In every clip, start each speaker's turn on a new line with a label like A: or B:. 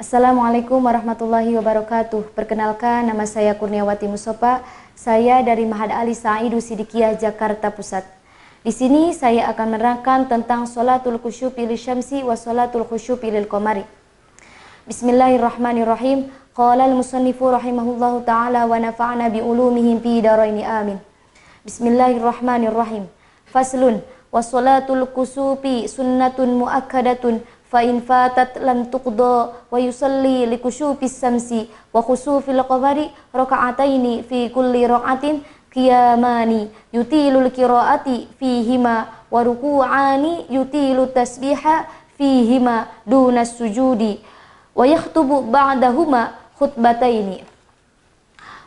A: Assalamualaikum warahmatullahi wabarakatuh. Perkenalkan, nama saya Kurniawati Musofa. Saya dari Ma'had Ali Sa'idu Sidikiyah, Jakarta Pusat. Di sini saya akan menerangkan tentang sholatul khusyufi lisyamsi wa sholatul khusyufi lil qamari. Bismillahirrahmanirrahim. Qala al-musannifu rahimahullahu ta'ala wa nafa'na bi ulumihim fi daraini amin. Bismillahirrahmanirrahim. Faslun wa sholatul kusufi sunnatun muakkadatun fa in fatat lam tuqda wa yusalli li kusyufis samsi wa khusufil qamari raka'ataini fi kulli raka'atin qiyamani yutilul qiraati fihima wa ruku'ani yutilu tasbiha fihima dunas sujudi wa yakhtubu ba'dahuma khutbataini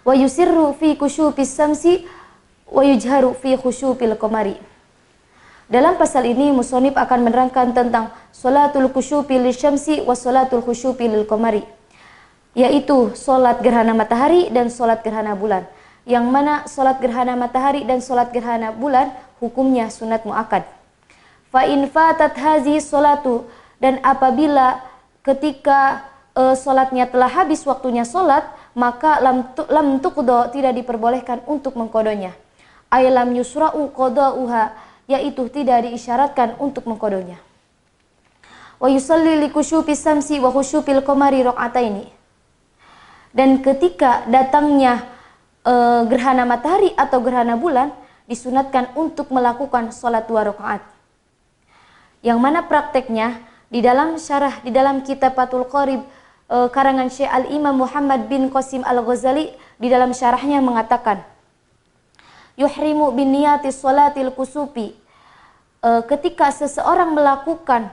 A: wa yusirru fi kusyufis samsi wa yujharu fi khusyufil qamari. Dalam pasal ini musonib akan menerangkan tentang sholatul khusyufi lisyamsi wa sholatul khusyufi lil qamari, yaitu sholat gerhana matahari dan sholat gerhana bulan. Yang mana sholat gerhana matahari dan sholat gerhana bulan hukumnya sunat muakkad. Fa in fatat hazi sholatu, dan apabila ketika sholatnya telah habis waktunya sholat, maka lam tuqdo, tidak diperbolehkan untuk mengkodonya. Ay lam yusra'u qada'uha, yaitu tidak diisyaratkan untuk mengkodonya. Wa yusalli li kusyufis samsi wa khusyufil qamari raka'ataini. Dan ketika datangnya gerhana matahari atau gerhana bulan, disunatkan untuk melakukan sholat 2 rakaat. Yang mana prakteknya di dalam syarah di dalam kitab Fathul Qarib karangan Syekh Al-Imam Muhammad bin Qasim Al-Ghazali, di dalam syarahnya mengatakan, yuhrimu bin niyati sholatil kusufi, ketika seseorang melakukan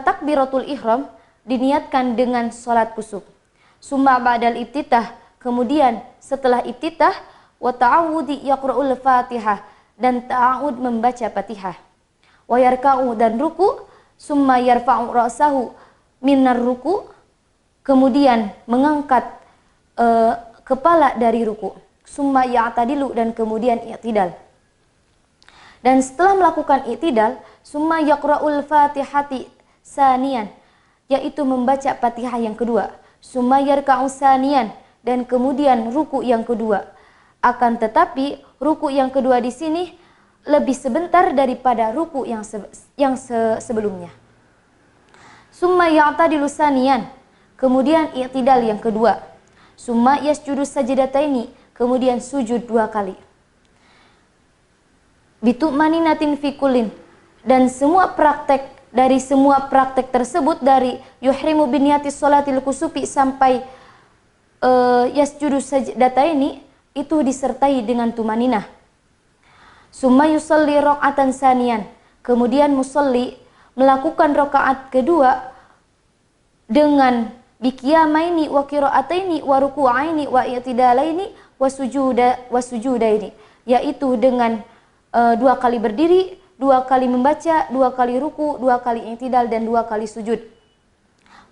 A: takbiratul ihram, diniatkan dengan sholat kusuf. Summa ba'dal ibtitah, kemudian setelah ibtitah, wa ta'awudi yaqra'ul fatihah, dan ta'awud membaca fatihah. Wa yarka'u, dan ruku. Summa yarfa'u ra'sahu minar ruku, kemudian mengangkat kepala dari ruku. Summa ya'tadilu, dan kemudian i'tidal. Dan setelah melakukan i'tidal, summa yaqra'ul fatihati saniyan, yaitu membaca fatihah yang kedua. Summa yarka'u saniyan, dan kemudian ruku yang kedua. Akan tetapi ruku yang kedua di sini lebih sebentar daripada ruku yang sebelumnya. Summa ya'tadilu saniyan, kemudian i'tidal yang kedua. Summa yasjudu sajdataini, kemudian sujud 2 kali. Bitu'maninatin fi kullin, dan semua praktek tersebut dari yuhrimu biniyati sholatil kusufi sampai yasjudu sajdataini, itu disertai dengan tumaninah. Summa yusalli raka'atan saniyan, kemudian musalli melakukan rakaat kedua dengan biqiyamaini wa qira'ataini wa ruku'aini wa i'tidalaini wa sujudaini, yaitu dengan 2 kali berdiri, 2 kali membaca, 2 kali ruku, 2 kali i'tidal, dan 2 kali sujud.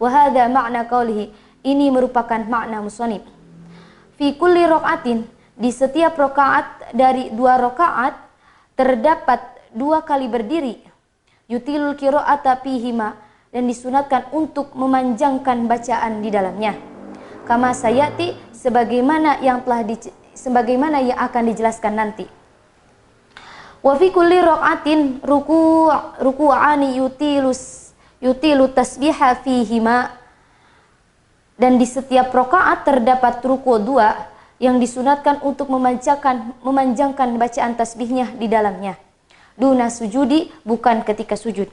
A: Wa hadza ma'na qaulihi, ini merupakan makna musannif. Fi kulli raka'atin, di setiap rakaat dari 2 rakaat terdapat 2 kali berdiri. Yutilul qira'ata fihima, dan disunatkan untuk memanjangkan bacaan di dalamnya. Kama sayati, sebagaimana yang akan dijelaskan nanti. Wa fi kulli raka'atin ruku'ani yutilu tasbiha fihima, dan di setiap rakaat terdapat ruku' 2 yang disunatkan untuk memanjangkan bacaan tasbihnya di dalamnya. Duna sujudi, bukan ketika sujud.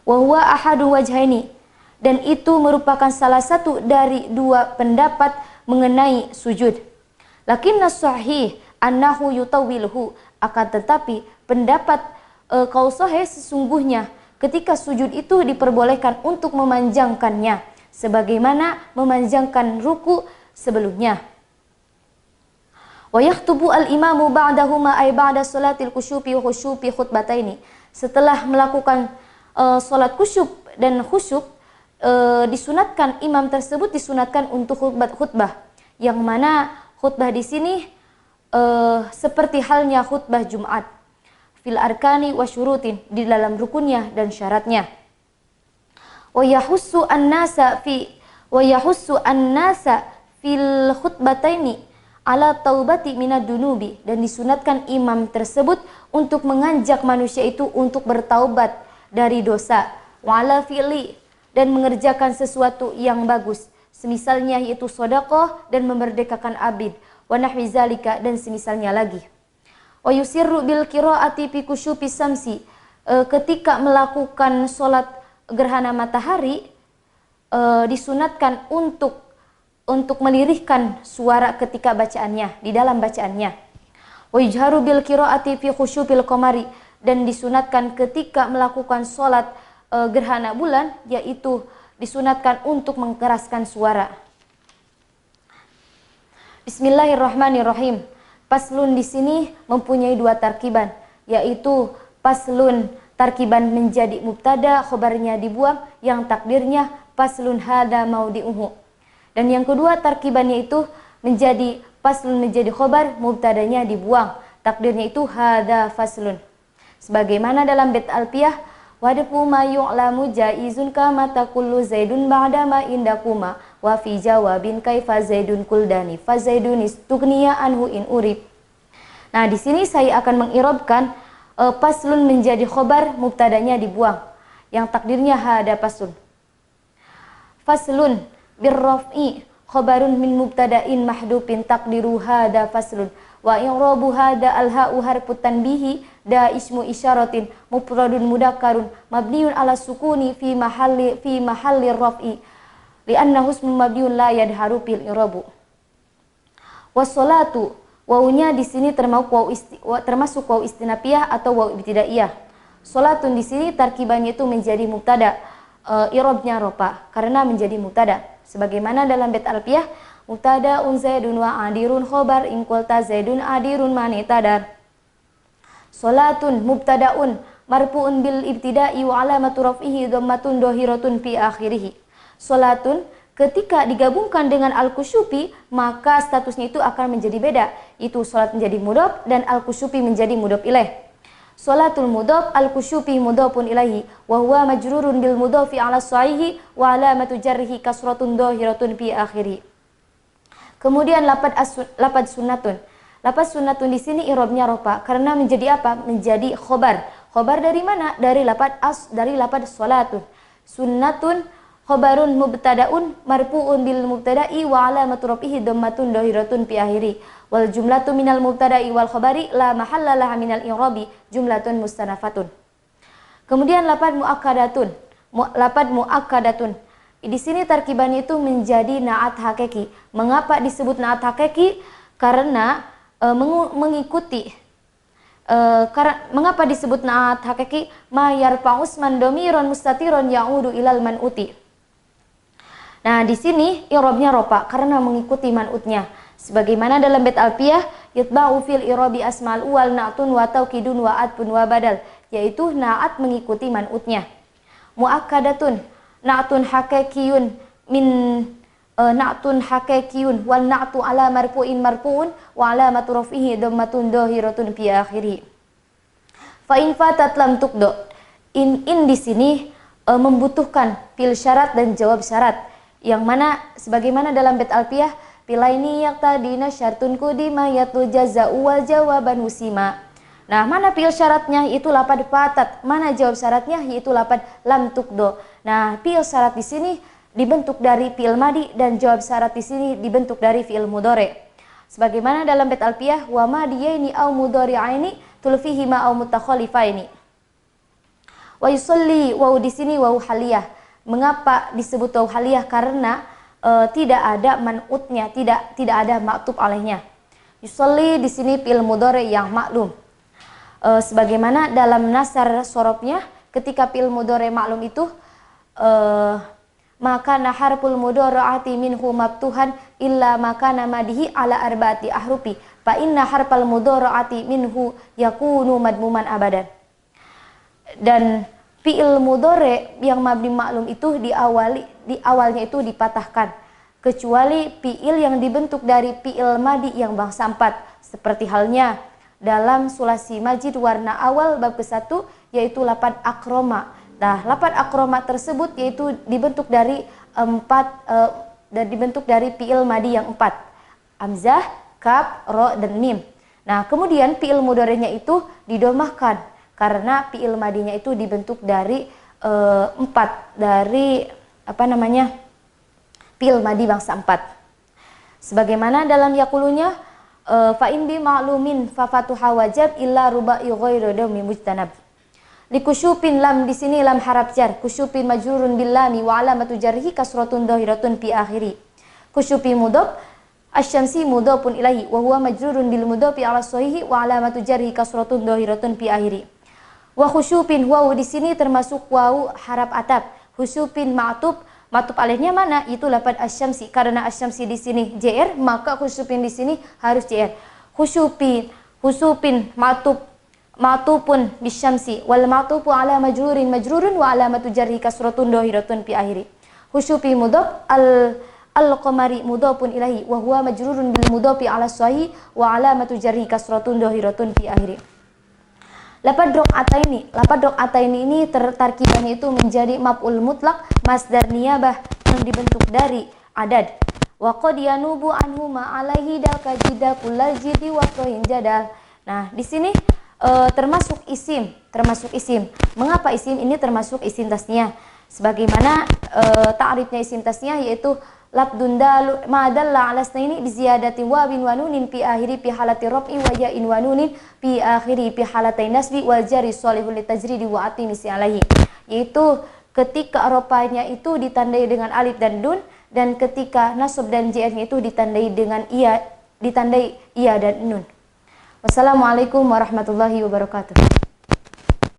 A: Wa huwa ahadu wajhaini, dan itu merupakan salah satu dari 2 pendapat mengenai sujud. Lakinna sahih annahu yutawwiluhu, akan tetapi pendapat qaul sahih sesungguhnya ketika sujud itu diperbolehkan untuk memanjangkannya sebagaimana memanjangkan ruku sebelumnya. Wa yakhtubu al-imamu ba'dahuma ay ba'da sholatil khusyufi wa khusyufi khutbataini, setelah melakukan sholat khusyuk dan khusyuk, disunatkan imam tersebut disunatkan untuk khutbah, yang mana khutbah di sini seperti halnya khutbah Jumat, fil arkani wa syurutin, di dalam rukunnya dan syaratnya. wa yahussu an-nasa fil khutbataini ala taubati minad dunubi, dan disunatkan imam tersebut untuk mengajak manusia itu untuk bertaubat dari dosa, wala fi'li, dan mengerjakan sesuatu yang bagus, semisalnya yaitu sedekah dan memerdekakan abid, wa nahwi zalika, dan semisalnya lagi. Wa yusirru bil qiraati fi kusyufi samsi, ketika melakukan sholat gerhana matahari disunatkan untuk melirihkan suara ketika bacaannya, di dalam bacaannya. Wa yujharu bil qiraati fi khusyufil qamari, dan disunatkan ketika melakukan sholat gerhana bulan, yaitu disunatkan untuk mengeraskan suara. Bismillahirrahmanirrahim. Paslun di sini mempunyai dua tarkiban, yaitu paslun tarkiban menjadi mubtada, khobarnya dibuang, yang takdirnya paslun hada maudi'uhu. Dan yang kedua tarkibannya itu menjadi paslun menjadi khobar, mubtadanya dibuang, takdirnya itu hada faslun. Sebagaimana dalam bait alfiyah, wadfu ma yu'lamu jaizun kama taqullu zaidun ba'da ma indakuma wa fi jawabin kaifa zaidun kuldani fa zaidun istughniya anhu in urib. Nah, di sini saya akan mengirobkan paslun menjadi khobar, mubtadanya dibuang, yang takdirnya hada faslun. Faslun birraf'i khobarun min mubtada'in mahdufin taqdiru hada faslun wa i'rabu hada alha'u harfut tanbihi da ismu isyaratin mufradun mudakkarun mabniun ala sukuni fi mahalli raf'i li'annahu ismun mabniun la yadharu fil i'rabu. Wassalatu, wawunya di sini termasuk waw istinafiyah atau waw ibtidaiyah. Salatun di sini tarkibannya itu menjadi mubtada, i'rabnya rofa karena menjadi mubtada. Sebagaimana dalam bait alfiyah, mubtada'un zaidun wa adirun khobar in qulta zaidun adirun mani tadar. Salatun mubtada'un marfu'un bil ibtida'i wa alamatu raf'ihi dhammatun dhahiratun fi akhirih. Salatun ketika digabungkan dengan al-kusyufi, maka statusnya itu akan menjadi beda. Itu salat menjadi mudhaf dan al-kusyufi menjadi mudhaf ilaih. Salatul mudhaf al-kusyufi mudhafun ilaihi wa huwa majrurun bil mudhafi ala sahihi wa alamatu jarrihi kasratun dhahiratun fi akhiri. Kemudian lafaz sunnatun. Lafaz sunnatun di sini i'rabnya rofa karena menjadi apa? Menjadi khobar. Khobar dari mana? Dari lafaz salatun. Sunnatun khobarun mubtada'un marfu'un bil mubtada'i wa alamatu rafihi dhammatun dhahiratun fi akhiri. Wal jumlatu minal mubtada'i wal khabari la mahalla laha minal i'rabi jumlatun mustanafatun. Kemudian lafaz muakkadatun. Lafaz muakkadatun. Di sini tarkibannya itu menjadi na'at hakiki. Mengapa disebut na'at hakiki? Karena mengikuti mengapa disebut na'at hakiki? Ma yarfa'u usman dhamiran mustatiron ya'udu ilal man'uti. Nah, di sini i'rabnya rofa karena mengikuti man'utnya. Sebagaimana dalam bait alfiyah, yatba'u fil i'rabi asmal wal na'tun wa taukidun wa atfun wa badal, yaitu na'at mengikuti man'utnya. Muakkadatun na'tun hakikiyun min na'tun hakikiyun wal na'tu ala marfu'in marfu'un wa alamatu raf'ihi dhammatun dhahiratun fi akhirih. Fa in fatat lam tuqda. In di sini membutuhkan fil syarat dan jawab syarat, yang mana sebagaimana dalam bait alfiyah, pilaini yaqtadina syartun qudima yatu jaza'u wal jawaban husima. Nah, mana fi'il syaratnya? Itu lafaz fatat. Mana jawab syaratnya? Yaitu lafaz lam tuqdo. Nah, fi'il syarat di sini dibentuk dari fi'il madi dan jawab syarat di sini dibentuk dari fi'il mudhari. Sebagaimana dalam bait alfiyah, wa madiyaini au mudhari'aini tulfihi ma au mutakhalifaini. Wa yusalli, wa di sini wa haliyah. Mengapa disebut wa haliyah? Karena tidak ada man'utnya, tidak ada maktub alaihnya. Yusalli di sini fi'il mudhari yang maklum. Sebagaimana dalam nasar sorobnya, ketika fi'il mudhari maklum itu maka harful mudhari'ati minhu maftuhan illa makana madihi ala arba'ati ahrufi fa inna harfal mudhari'ati minhu yakunu madmuman abadan. Dan fi'il mudhari yang mabni maklum itu di awalnya itu dipatahkan, kecuali fi'il yang dibentuk dari fi'il madi yang bangsa 4, seperti halnya dalam sulasi majid warna awal bab ke-1, yaitu lafaz akroma. Nah, lafaz akroma tersebut yaitu dibentuk dari fiil madi yang 4. Hamzah, kaf, ro, dan mim. Nah, kemudian fiil mudhari'nya itu didomahkan karena fiil madinya itu dibentuk dari 4, dari fiil madi bangsa 4. Sebagaimana dalam yakulunya fa in bi ma'lumin fa fatuha wajib illa ruba'i ghairu dawmi mujtanab. Likusyupin lam di sini lam harap jar, kusyupin majrurun bil lami wa alamatu jarhi kasratun dhahiratun fi akhiri. Kusyupi mudhaf asy-syamsi mudhafun ilaihi wa huwa majrurun bil mudhafi ala sahihi wa alamatu jarhi kasratun dhahiratun fi akhiri. Wa khusyupin waw di sini termasuk waw harap atap. Khusyupin ma'tub, matub alihnya mana? Itu lafaz asy-syamsi. Karena asy-syamsi di sini JR, maka khusyupin di sini harus JR. Khusyupin ma'tupun bisyamsi wal ma'tupu ala majrurun wa alamatu jarhi kasratun dhahiratun fi akhiri. Khusyupi mudhaf al-qamari mudhafun ilaihi wa huwa majrurun bil mudhafi ala sahih wa alamatu jarhi kasratun dhahiratun fi akhiri. Lafaz raq'ataini ini tarkibannya itu menjadi maf'ul mutlaq masdar niyabah yang dibentuk dari adad. Wa qad yanubu anhu ma alaihi dalka jida kullal jidi wa jadal. Nah, di sini termasuk isim. Mengapa isim ini termasuk isim tasniyah? Sebagaimana ta'rifnya isim tasniyah yaitu labdun dalu ma dalla ala isnaini bi ziyadati wawin wa nunin fi akhiri fi halati raf'i wa ya'in wa nunin fi akhiri fi halatain nasbi wal jari shalihul litajridi wa atimisi alaihi. Yaitu ketika rafa'nya itu ditandai dengan alif dan nun, dan ketika nasab dan jar-nya itu ditandai dengan iya dan nun. Wassalamualaikum warahmatullahi wabarakatuh.